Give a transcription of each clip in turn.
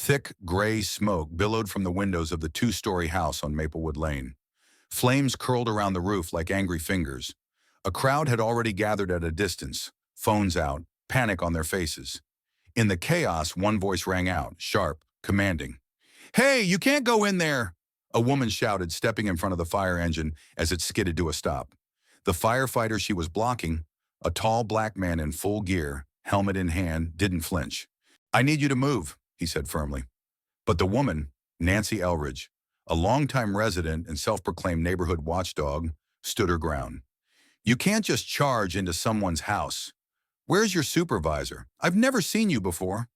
Thick, gray smoke billowed from the windows of the two-story house on Maplewood Lane. Flames curled around the roof like angry fingers. A crowd had already gathered at a distance, phones out, panic on their faces. In the chaos, one voice rang out, sharp, commanding. "Hey, you can't go in there!" A woman shouted, stepping in front of the fire engine as it skidded to a stop. The firefighter she was blocking, a tall black man in full gear, helmet in hand, didn't flinch. "I need you to move," he said firmly. But the woman, Nancy Elridge, a longtime resident and self-proclaimed neighborhood watchdog, stood her ground. "You can't just charge into someone's house. Where's your supervisor? I've never seen you before."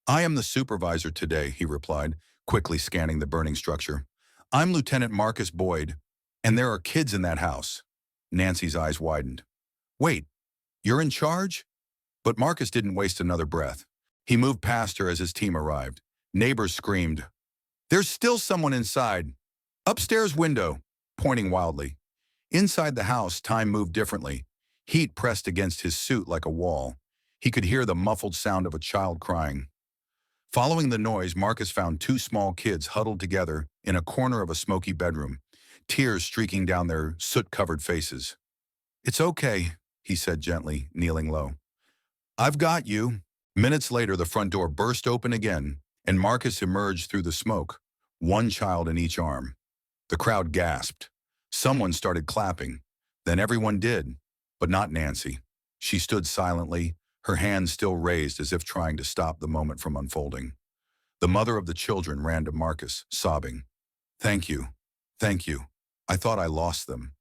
"I am the supervisor today," he replied, quickly scanning the burning structure. "I'm Lieutenant Marcus Boyd, and there are kids in that house." Nancy's eyes widened. "Wait, you're in charge?" But Marcus didn't waste another breath. He moved past her as his team arrived. Neighbors screamed, "There's still someone inside! Upstairs window!" pointing wildly. Inside the house, time moved differently. Heat pressed against his suit like a wall. He could hear the muffled sound of a child crying. Following the noise, Marcus found two small kids huddled together in a corner of a smoky bedroom, tears streaking down their soot-covered faces. "It's okay," he said gently, kneeling low. "I've got you." Minutes later, the front door burst open again, and Marcus emerged through the smoke, one child in each arm. The crowd gasped. Someone started clapping. Then everyone did, but not Nancy. She stood silently, her hands still raised as if trying to stop the moment from unfolding. The mother of the children ran to Marcus, sobbing. "Thank you. Thank you. I thought I lost them."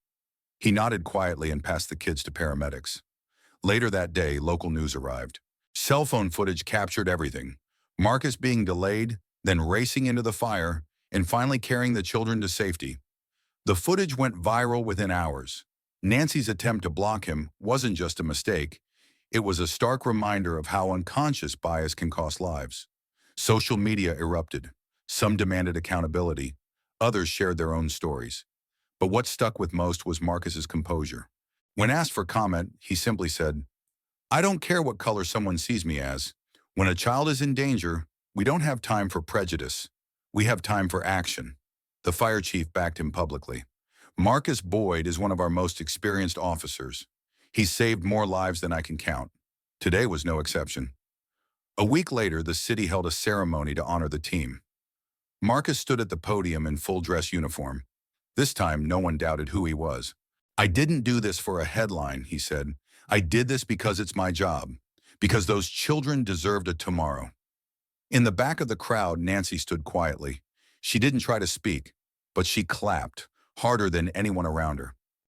He nodded quietly and passed the kids to paramedics. Later that day, local news arrived. Cell phone footage captured everything. Marcus being delayed, then racing into the fire, and finally carrying the children to safety. The footage went viral within hours. Nancy's attempt to block him wasn't just a mistake. It was a stark reminder of how unconscious bias can cost lives. Social media erupted. Some demanded accountability. Others shared their own stories. But what stuck with most was Marcus's composure. When asked for comment, he simply said, "I don't care what color someone sees me as. When a child is in danger, we don't have time for prejudice. We have time for action." The fire chief backed him publicly. "Marcus Boyd is one of our most experienced officers. He's saved more lives than I can count. Today was no exception." A week later, the city held a ceremony to honor the team. Marcus stood at the podium in full dress uniform. This time, no one doubted who he was. "I didn't do this for a headline," he said. "I did this because it's my job, because those children deserved a tomorrow." In the back of the crowd, Nancy stood quietly. She didn't try to speak, but she clapped, harder than anyone around her.